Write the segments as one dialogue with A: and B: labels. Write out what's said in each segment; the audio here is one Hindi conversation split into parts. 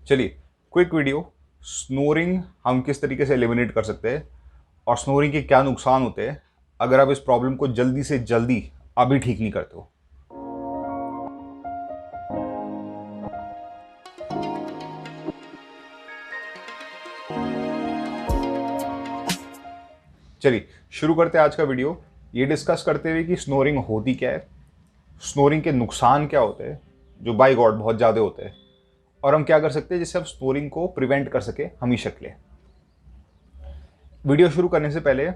A: चलिए क्विक वीडियो, स्नोरिंग हम किस तरीके से एलिमिनेट कर सकते हैं और स्नोरिंग के क्या नुकसान होते हैं अगर आप इस प्रॉब्लम को जल्दी से जल्दी अभी ठीक नहीं करते हो। चलिए शुरू करते हैं आज का वीडियो, ये डिस्कस करते हुए कि स्नोरिंग होती क्या है, स्नोरिंग के नुकसान क्या होते हैं जो बाय गॉड बहुत ज़्यादा होते हैं, और हम क्या कर सकते हैं जिससे हम स्नोरिंग को प्रिवेंट कर सके हमेशा के लिए। वीडियो शुरू करने से पहले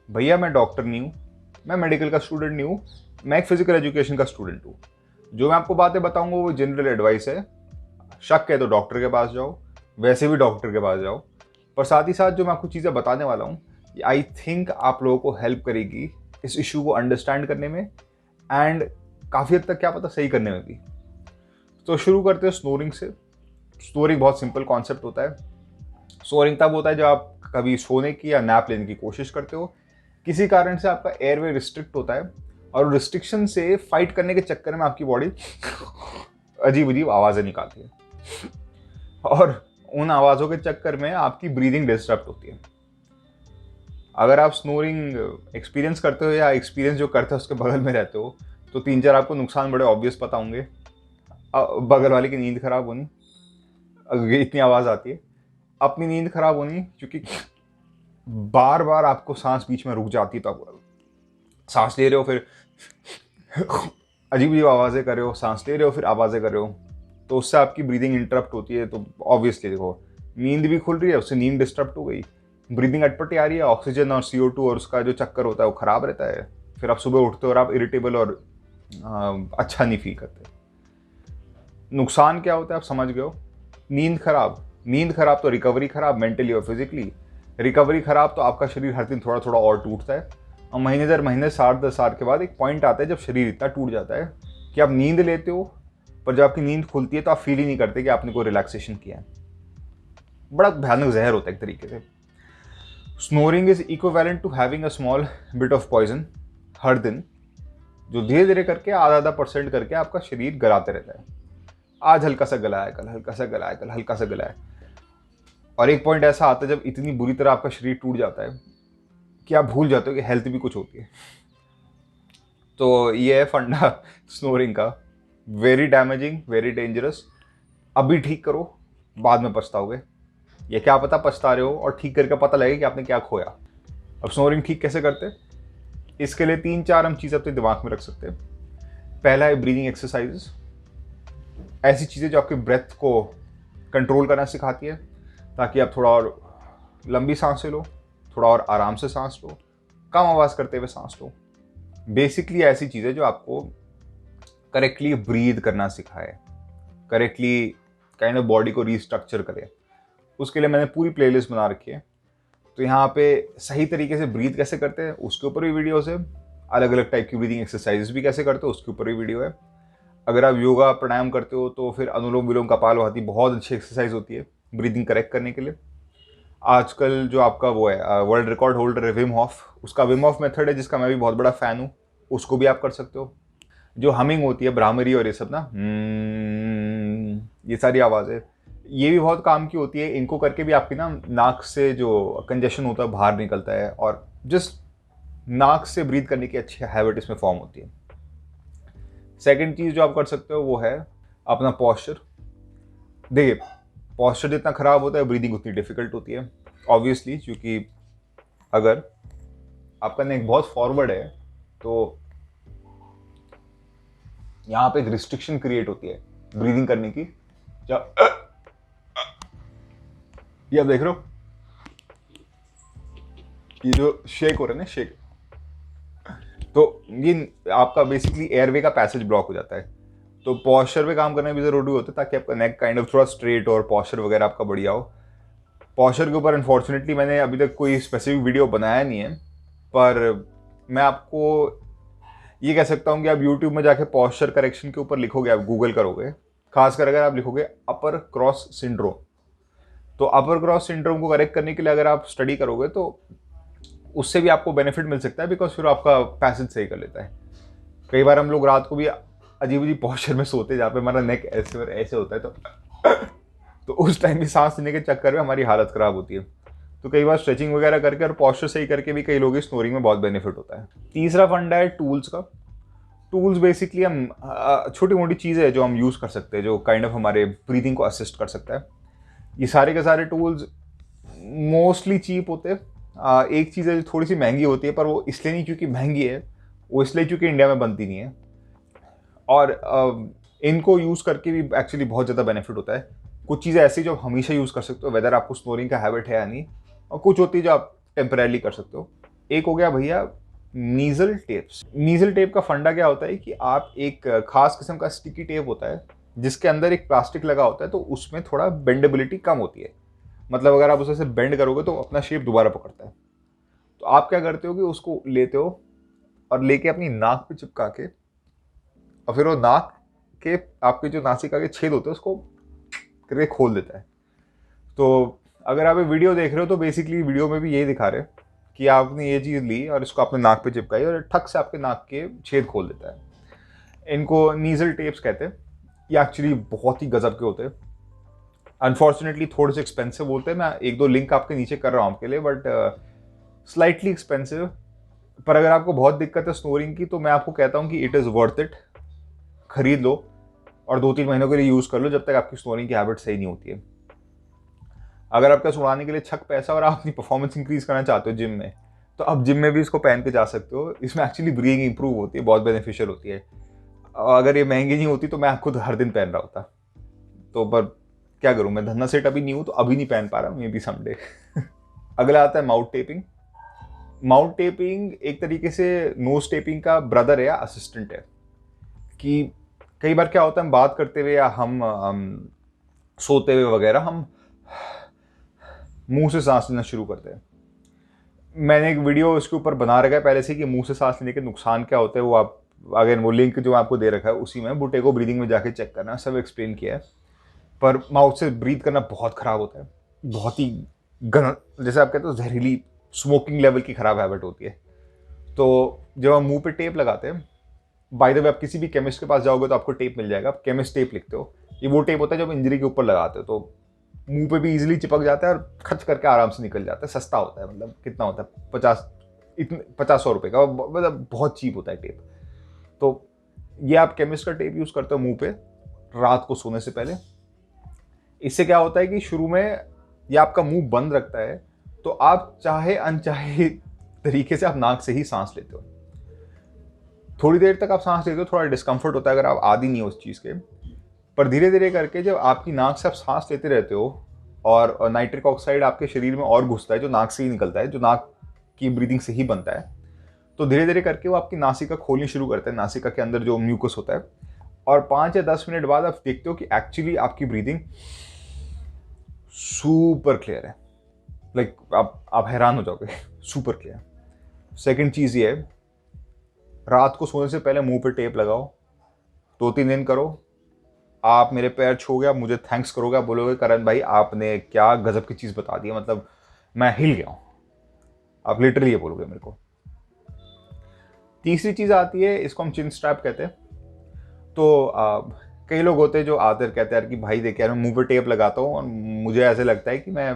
A: भैया मैं डॉक्टर नहीं हूँ, मैं मेडिकल का स्टूडेंट नहीं हूँ, मैं एक फिजिकल एजुकेशन का स्टूडेंट हूँ। जो मैं आपको बातें बताऊंगा वो जनरल एडवाइस है। शक है तो डॉक्टर के पास जाओ, वैसे भी डॉक्टर के पास जाओ। पर साथ ही साथ जो मैं आपको चीज़ें बताने वाला हूँ आई थिंक आप लोगों को हेल्प करेगी इस इशू को अंडरस्टैंड करने में एंड काफ़ी हद तक क्या पता सही करने में भी। तो शुरू करते हैं स्नोरिंग से। स्नोरिंग बहुत सिंपल कॉन्सेप्ट होता है। स्नोरिंग तब होता है जब आप कभी सोने की या नैप लेने की कोशिश करते हो, किसी कारण से आपका एयरवे रिस्ट्रिक्ट होता है और रिस्ट्रिक्शन से फाइट करने के चक्कर में आपकी बॉडी अजीब अजीब आवाज़ें निकालती है और उन आवाज़ों के चक्कर में आपकी ब्रीदिंग डिस्टर्ब होती है। अगर आप स्नोरिंग एक्सपीरियंस करते हो या एक्सपीरियंस जो करते हो उसके बगल में रहते हो तो 3-4 आपको नुकसान बड़े ऑब्वियस पता होंगे। बगल वाले की नींद खराब होनी, इतनी आवाज़ आती है, अपनी नींद खराब होनी क्योंकि बार बार आपको सांस बीच में रुक जाती है, तो आप सांस ले रहे हो फिर अजीब अजीब आवाज़ें कर रहे हो, सांस ले रहे हो फिर आवाज़ें कर रहे हो, तो उससे आपकी ब्रीदिंग इंटरप्ट होती है। तो ऑब्वियसली देखो नींद भी खुल रही है, उससे नींद डिस्टर्ब हो गई, ब्रीदिंग अटपटी आ रही है, ऑक्सीजन और CO2 और उसका जो चक्कर होता है वो ख़राब रहता है। फिर आप सुबह उठते हो और आप इरिटेबल और अच्छा नहीं फील करते। नुकसान क्या होता है आप समझ गए हो। नींद खराब तो रिकवरी खराब, मेंटली और फिजिकली। रिकवरी खराब तो आपका शरीर हर दिन थोड़ा थोड़ा और टूटता है और महीने दर महीने 7-10 साल के बाद एक पॉइंट आता है जब शरीर इतना टूट जाता है कि आप नींद लेते हो पर जब आपकी नींद खुलती है तो आप फील ही नहीं करते कि आपने कोई रिलैक्सेशन किया है। बड़ा भयानक जहर होता है एक तरीके से। Snoring is equivalent to having a small bit of poison हर दिन, जो धीरे धीरे करके आधा % करके आपका शरीर गलाते रहता है। आज हल्का सा गला है, कल हल्का सा गला है, कल हल्का सा गला है, और एक पॉइंट ऐसा आता है जब इतनी बुरी तरह आपका शरीर टूट जाता है कि आप भूल जाते हो कि हेल्थ भी कुछ होती है। तो ये है फंडा स्नोरिंग का। Very damaging, very dangerous. अभी ठीक करो, बाद में पछताओगे, या क्या पता पछता रहे हो और ठीक करके पता लगे कि आपने क्या खोया। अब स्नोरिंग ठीक कैसे करते, इसके लिए 3-4 हम चीज़ अपने दिमाग में रख सकते हैं। पहला है ब्रीदिंग एक्सरसाइजेस, ऐसी चीज़ें जो आपके ब्रेथ को कंट्रोल करना सिखाती है ताकि आप थोड़ा और लंबी सांसें लो, थोड़ा और आराम से सांस लो, कम आवाज़ करते हुए सांस लो। बेसिकली ऐसी चीज़ें जो आपको करेक्टली ब्रीद करना सिखाए, करेक्टली काइंड ऑफ बॉडी को रीस्ट्रक्चर करे। उसके लिए मैंने पूरी प्लेलिस्ट बना रखी है। तो यहाँ पे सही तरीके से ब्रीथ कैसे करते हैं उसके ऊपर भी वीडियोस है, अलग अलग टाइप की ब्रीदिंग एक्सरसाइजेस भी कैसे करते हो उसके ऊपर भी वीडियो है। अगर आप योगा प्राणायाम करते हो तो फिर अनुलोम विलोम कपालभाति बहुत अच्छी एक्सरसाइज होती है ब्रीदिंग करेक्ट करने के लिए। आजकल जो आपका वो है वर्ल्ड रिकॉर्ड होल्डर है विम हॉफ, उसका विम हॉफ मेथड है जिसका मैं भी बहुत बड़ा फ़ैन हूँ, उसको भी आप कर सकते हो। जो हमिंग होती है, भ्रामरी और ये सब ना, ये सारी आवाज़ें, ये भी बहुत काम की होती है। इनको करके भी आपकी ना नाक से जो कंजेशन होता है बाहर निकलता है और जस्ट नाक से ब्रीथ करने की अच्छी हैबिट इसमें फॉर्म होती है। सेकंड चीज़ जो आप कर सकते हो वो है अपना पॉस्चर। देखिए पॉस्चर जितना ख़राब होता है ब्रीदिंग उतनी डिफ़िकल्ट होती है ऑब्वियसली, क्योंकि अगर आपका नेक बहुत फॉरवर्ड है तो यहाँ पे एक रिस्ट्रिक्शन क्रिएट होती है ब्रीदिंग करने की। ये आप देख रहे हो, ये जो शेक हो रहा है ना, शेक, तो ये आपका बेसिकली एयरवे का पैसेज ब्लॉक हो जाता है। तो पॉस्चर पे काम करना भी ज़रूरी होता है ताकि आपका नेक काइंड ऑफ थोड़ा स्ट्रेट और पॉस्चर वगैरह आपका बढ़िया हो। पॉस्चर के ऊपर अनफॉर्चुनेटली मैंने अभी तक कोई स्पेसिफिक वीडियो बनाया नहीं है, पर मैं आपको ये कह सकता हूँ कि आप यूट्यूब में जाके पॉस्चर करेक्शन के ऊपर लिखोगे, आप गूगल करोगे, खासकर अगर आप लिखोगे अपर क्रॉस सिंड्रोम, तो अपर क्रॉस सिंड्रोम को करेक्ट करने के लिए अगर आप स्टडी करोगे तो उससे भी आपको बेनिफिट मिल सकता है, बिकॉज फिर आपका पैसेज सही कर लेता है। कई बार हम लोग रात को भी अजीब अजीब पॉस्चर में सोते जहाँ पे हमारा नेक ऐसे और ऐसे होता है, तो उस टाइम भी सांस लेने के चक्कर में हमारी हालत ख़राब होती है। तो कई बार स्ट्रेचिंग वगैरह करके और पॉस्चर सही करके भी कई लोगों की स्नोरिंग में बहुत बेनिफिट होता है। तीसरा फंडा है टूल्स का। टूल्स बेसिकली हम छोटी मोटी चीज़ें हैं जो हम यूज़ कर सकते हैं, जो काइंड ऑफ हमारे ब्रीदिंग को असिस्ट कर सकता है। ये सारे के सारे टूल्स मोस्टली चीप होते हैं। एक चीज़ है जो थोड़ी सी महंगी होती है, पर वो इसलिए नहीं क्योंकि महंगी है, वो इसलिए क्योंकि इंडिया में बनती नहीं है। और इनको यूज़ करके भी एक्चुअली बहुत ज़्यादा बेनिफिट होता है। कुछ चीज़ें ऐसी जो आप हमेशा यूज़ कर सकते हो, वेदर आपको स्नोरिंग का हैबिट है या नहीं, और कुछ होती है जो आप टेम्परेली कर सकते हो। एक हो गया भैया नीजल टेप्स। नीजल टेप का फंडा क्या होता है कि आप एक खास किस्म का स्टिकी टेप होता है जिसके अंदर एक प्लास्टिक लगा होता है, तो उसमें थोड़ा बेंडेबिलिटी कम होती है। मतलब अगर आप उसे बेंड करोगे तो अपना शेप दोबारा पकड़ता है। तो आप क्या करते हो कि उसको लेते हो और लेके अपनी नाक पे चिपका के, और फिर वो नाक के आपके जो नासिका के छेद होते हैं उसको करके खोल देता है। तो अगर आप ये वीडियो देख रहे हो तो बेसिकली वीडियो में भी यही दिखा रहे हैं कि आपने ये चीज़ ली और इसको अपने नाक पे चिपकाई और ठक से आपके नाक के छेद खोल देता है। इनको नीजल टेप्स कहते हैं। ये एक्चुअली बहुत ही गजब के होते हैं। अनफॉर्चुनेटली थोड़े से एक्सपेंसिव बोलते हैं। मैं एक दो लिंक आपके नीचे कर रहा हूँ आपके लिए, बट स्लाइटली एक्सपेंसिव। पर अगर आपको बहुत दिक्कत है स्नोरिंग की तो मैं आपको कहता हूँ कि इट इज़ वर्थ इट। खरीद लो और 2-3 महीनों के लिए यूज़ कर लो जब तक आपकी स्नोरिंग की हैबिट सही नहीं होती है। अगर आपका सुनाने के लिए छक पैसा और आप अपनी परफॉर्मेंस इंक्रीज करना चाहते हो जिम में, तो आप जिम में भी इसको पहन के जा सकते हो। इसमें एक्चुअली ब्रीदिंग इंप्रूव होती है, बहुत बेनिफिशियल होती है। अगर ये महंगी नहीं होती तो मैं खुद हर दिन पहन रहा होता। तो पर क्या करूँ, मैं धन्ना सेठ अभी नहीं हूँ तो अभी नहीं पहन पा रहा, मे बी समडे। अगला आता है माउथ टेपिंग। माउथ टेपिंग एक तरीके से नोज टेपिंग का ब्रदर है या असिस्टेंट है। कि कई बार क्या होता है, हम बात करते हुए या हम सोते हुए वगैरह हम मुंह से सांस लेना शुरू करते हैं। मैंने एक वीडियो इसके ऊपर बना रखा है पहले से कि मुंह से सांस लेने के नुकसान क्या होते हैं। वो आप अगर वो लिंक जो आपको दे रखा है उसी में बुटे को ब्रीदिंग में जाके चेक करना, सब एक्सप्लेन किया है। पर माउथ से ब्रीथ करना बहुत ख़राब होता है, बहुत ही जैसे आप कहते हो जहरीली स्मोकिंग लेवल की ख़राब हैबिट होती है। तो जब हम मुंह पे टेप लगाते हैं, बाय द वे आप किसी भी केमिस्ट के पास जाओगे तो आपको टेप मिल जाएगा। आप केमिस्ट टेप लिखते हो, ये वो टेप होता है जब इंजरी के ऊपर लगाते हो तो मुंह पे भी इजीली चिपक जाता है और खच करके आराम से निकल जाता है। सस्ता होता है, मतलब कितना होता है 50-100 रुपये का, मतलब बहुत चीप होता है टेप। तो ये आप केमिस्ट का टेप यूज़ करते हो मुंह पे रात को सोने से पहले। इससे क्या होता है कि शुरू में ये आपका मुंह बंद रखता है, तो आप चाहे अनचाहे तरीके से आप नाक से ही सांस लेते हो। थोड़ी देर तक आप सांस लेते हो, थोड़ा डिस्कम्फर्ट होता है अगर आप आदी नहीं हो उस चीज़ के। पर धीरे धीरे करके जब आपकी नाक से आप सांस लेते रहते हो और नाइट्रिक ऑक्साइड आपके शरीर में और घुसता है, जो नाक से ही निकलता है, जो नाक की ब्रीदिंग से ही बनता है, तो धीरे धीरे करके वो आपकी नासिका खोलनी शुरू करता है, नासिका के अंदर जो म्यूकस होता है। और 5 या 10 मिनट बाद आप देखते हो कि एक्चुअली आपकी ब्रीदिंग सुपर क्लियर है। लाइक आप हैरान हो जाओगे, सुपर क्लियर। सेकेंड चीज़ ये है, रात को सोने से पहले मुंह पे टेप लगाओ, 2-3 दिन करो। आप मेरे पैर छू गए, आप मुझे थैंक्स करोगे, आप बोलोगे करण भाई आपने क्या गजब की चीज़ बता दी है, मतलब मैं हिल गया हूँ। आप लिटरली ये बोलोगे मेरे को। तीसरी चीज़ आती है, इसको हम चिन स्ट्रैप कहते हैं। तो कई लोग होते हैं जो आते हैं कहते हैं यार कि भाई देख यार मैं मुंह पे टेप लगाता हूँ और मुझे ऐसे लगता है कि मैं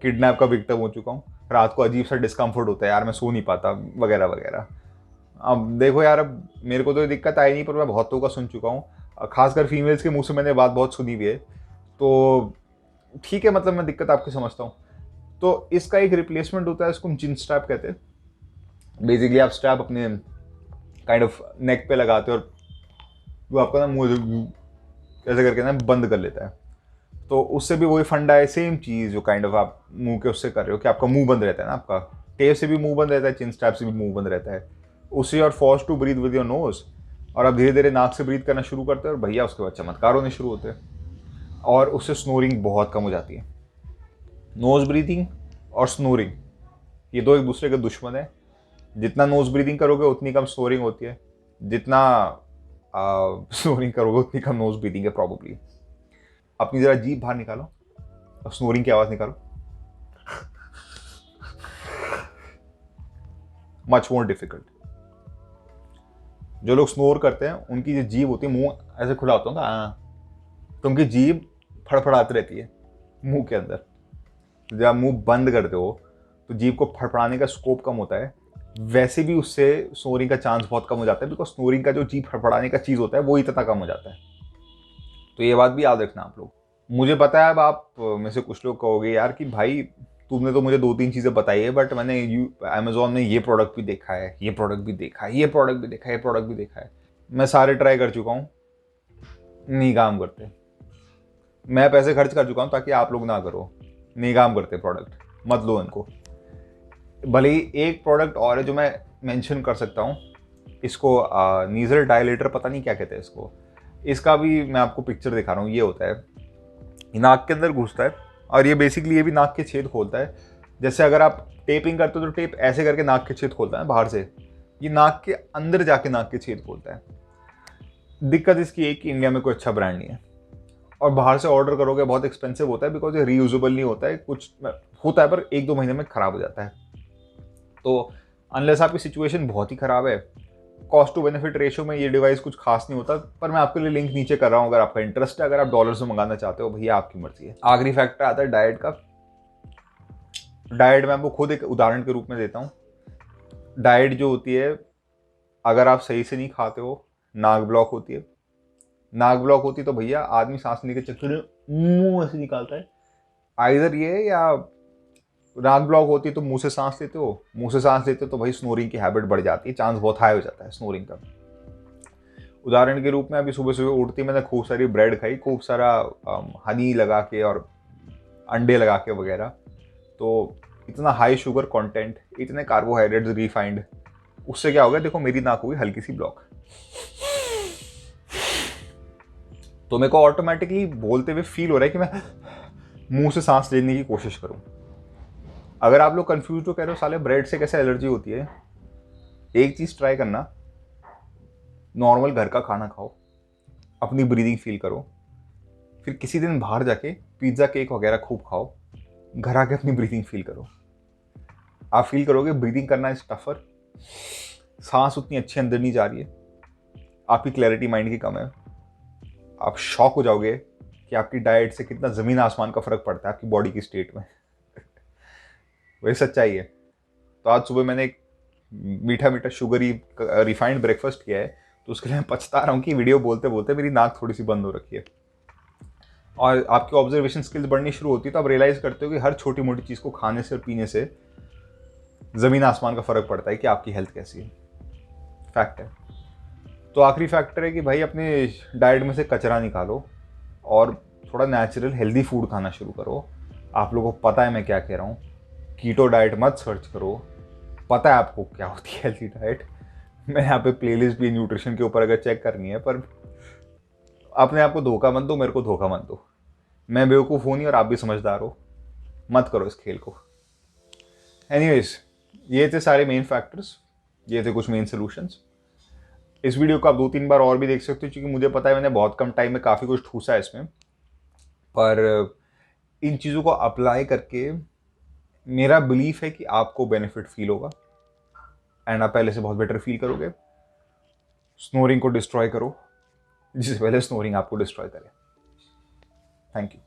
A: किडनैप का विक्टिम हो चुका हूँ, रात को अजीब सा डिस्कम्फर्ट होता है यार, मैं सो नहीं पाता वगैरह वगैरह। अब देखो यार, अब मेरे को तो ये दिक्कत आई नहीं, पर मैं बहुतों का सुन चुका हूँ, खासकर फीमेल्स के मुंह से मैंने बात बहुत सुनी हुई है। तो ठीक है, मतलब मैं दिक्कत आपकी समझता हूँ। तो इसका एक रिप्लेसमेंट होता है, इसको हम चिन स्ट्रैप कहते हैं। बेसिकली आप स्ट्रैप अपने काइंड ऑफ नेक पे लगाते हो और वो आपका ना मुंह ऐसे करके ना बंद कर लेता है। तो उससे भी वही फंडा है, सेम चीज़ जो काइंड ऑफ आप मुंह के उससे कर रहे हो कि आपका मुंह बंद रहता है ना, आपका टेप से भी मुंह बंद रहता है, चिन स्ट्रैप से भी मुंह बंद रहता है। उससे और force to breathe with your nose, और आप धीरे धीरे नाक से ब्रीथ करना शुरू करते हैं और भैया उसके बाद चमत्कार होने शुरू होते हैं और उससे स्नोरिंग बहुत कम हो जाती है। नोज ब्रीथिंग और स्नोरिंग ये दो एक दूसरे के दुश्मन है। जितना नोज ब्रीथिंग करोगे उतनी कम स्नोरिंग होती है, जितना स्नोरिंग करोगे उतनी कम नोज ब्रीथिंग है प्रॉब्ली। अपनी जरा जीभ बाहर निकालो और स्नोरिंग की आवाज़ निकालो। Much more difficult. जो लोग स्नोर करते हैं उनकी जो जीभ होती है, मुंह ऐसे खुला होता है ना, तो उनकी जीभ फड़फड़ाती रहती है। मुंह के अंदर। तो जब आप मुंह बंद करते हो तो जीभ को फड़फड़ाने का स्कोप कम होता है, वैसे भी उससे स्नोरिंग का चांस बहुत कम हो जाता है, बिकॉज स्नोरिंग का जो जीभ फड़फड़ाने का चीज़ होता है वो ही इतना कम हो जाता है। तो ये बात भी याद रखना आप लोग। मुझे पता है अब आप में से कुछ लोग कहोगे यार कि भाई तुमने तो मुझे 2-3 चीज़ें बताई है, बट मैंने अमेजोन में ये प्रोडक्ट भी देखा है, ये प्रोडक्ट भी देखा है, ये प्रोडक्ट भी देखा है, ये प्रोडक्ट भी देखा है, मैं सारे ट्राई कर चुका हूँ, नहीं काम करते। मैं पैसे खर्च कर चुका हूँ ताकि आप लोग ना करो, नहीं काम करते प्रोडक्ट, मत लो इनको। भले ही एक प्रोडक्ट और है जो मैं मेंशन कर सकता हूँ, इसको नीजल डायलेटर, पता नहीं क्या कहते हैं इसको, इसका भी मैं आपको पिक्चर दिखा रहा हूँ। ये होता है, नाक के अंदर घुसता है और ये बेसिकली ये भी नाक के छेद खोलता है। जैसे अगर आप टेपिंग करते हो तो टेप ऐसे करके नाक के छेद खोलता है बाहर से, ये नाक के अंदर जाके नाक के छेद खोलता है। दिक्कत इसकी है कि इंडिया में कोई अच्छा ब्रांड नहीं है और बाहर से ऑर्डर करोगे बहुत एक्सपेंसिव होता है, बिकॉज ये रीयूजेबल नहीं होता है, कुछ होता है पर 1-2 महीने में ख़राब हो जाता है। तो अनलेस आपकी सिचुएशन बहुत ही ख़राब है, कॉस्ट टू बेनिफिट रेशियो में ये डिवाइस कुछ खास नहीं होता। पर मैं आपके लिए लिंक नीचे कर रहा हूँ, अगर आपका इंटरेस्ट है, अगर आप डॉलर्स में मंगाना चाहते हो, भैया आपकी मर्जी है। आखिरी फैक्टर आता है डाइट का। डाइट मैं आपको खुद एक उदाहरण के रूप में देता हूँ। डाइट जो होती है, अगर आप सही से नहीं खाते हो, नाक ब्लॉक होती है। नाक ब्लॉक होती है तो भैया आदमी सांस लेने के चक्कर में मुंह ऐसे निकालता है, आइदर ये, या नाक ब्लॉक होती है तो मुंह से सांस लेते हो, मुंह से सांस लेते हो तो भाई स्नोरिंग की हैबिट बढ़ जाती है, चांस बहुत हाई हो जाता है स्नोरिंग का। उदाहरण के रूप में अभी सुबह सुबह उठती मैंने खूब सारी ब्रेड खाई, खूब सारा हनी लगा के और अंडे लगा के वगैरह, तो इतना हाई शुगर कंटेंट, इतने कार्बोहाइड्रेट्स रिफाइंड, उससे क्या हो गया, देखो मेरी नाक हुई हल्की सी ब्लॉक। तो मेरे को ऑटोमेटिकली बोलते हुए फील हो रहा है कि मैं मुंह से सांस लेने की कोशिश करूं। अगर आप लोग कंफ्यूज हो, कह रहे हो साले ब्रेड से कैसे एलर्जी होती है, एक चीज़ ट्राई करना, नॉर्मल घर का खाना खाओ, अपनी ब्रीदिंग फील करो, फिर किसी दिन बाहर जाके पिज्ज़ा केक वगैरह खूब खाओ, घर आके अपनी ब्रीदिंग फील करो। आप फील करोगे ब्रीदिंग करना इज टफर, सांस उतनी अच्छी अंदर नहीं जा रही है, आपकी क्लैरिटी माइंड की कम है। आप शॉक हो जाओगे कि आपकी डाइट से कितना ज़मीन आसमान का फ़र्क पड़ता है आपकी बॉडी की स्टेट में। वही सच्चाई है। तो आज सुबह मैंने एक मीठा मीठा शुगरी रिफाइंड ब्रेकफास्ट किया है, तो उसके लिए मैं पछता रहा हूँ कि वीडियो बोलते बोलते मेरी नाक थोड़ी सी बंद हो रखी है। और आपकी ऑब्जर्वेशन स्किल्स बढ़नी शुरू होती है तो आप रियलाइज़ करते हो कि हर छोटी मोटी चीज़ को खाने से और पीने से ज़मीन आसमान का फ़र्क पड़ता है कि आपकी हेल्थ कैसी है। फैक्ट है। तो आखिरी फैक्टर है कि भाई अपने डाइट में से कचरा निकालो और थोड़ा नेचुरल हेल्दी फूड खाना शुरू करो। आप लोगों को पता है मैं क्या कह रहा हूँ, कीटो डाइट मत सर्च करो, पता है आपको क्या होती है हेल्दी डाइट। मैं यहाँ पे प्लेलिस्ट भी न्यूट्रिशन के ऊपर अगर चेक करनी है, पर अपने आप को धोखा मत दो, मेरे को धोखा मत दो। मैं बेवकूफ़ हूँ नहीं और आप भी समझदार हो, मत करो इस खेल को। एनीवेज, ये थे सारे मेन फैक्टर्स, ये थे कुछ मेन सोल्यूशंस। इस वीडियो को आप 2-3 बार और भी देख सकते हो, क्योंकि मुझे पता है मैंने बहुत कम टाइम में काफ़ी कुछ ठूसा है इसमें, पर इन चीज़ों को अप्लाई करके मेरा बिलीफ है कि आपको बेनिफिट फील होगा एंड आप पहले से बहुत बेटर फील करोगे। स्नोरिंग को डिस्ट्रॉय करो जिससे पहले स्नोरिंग आपको डिस्ट्रॉय करे। Thank you.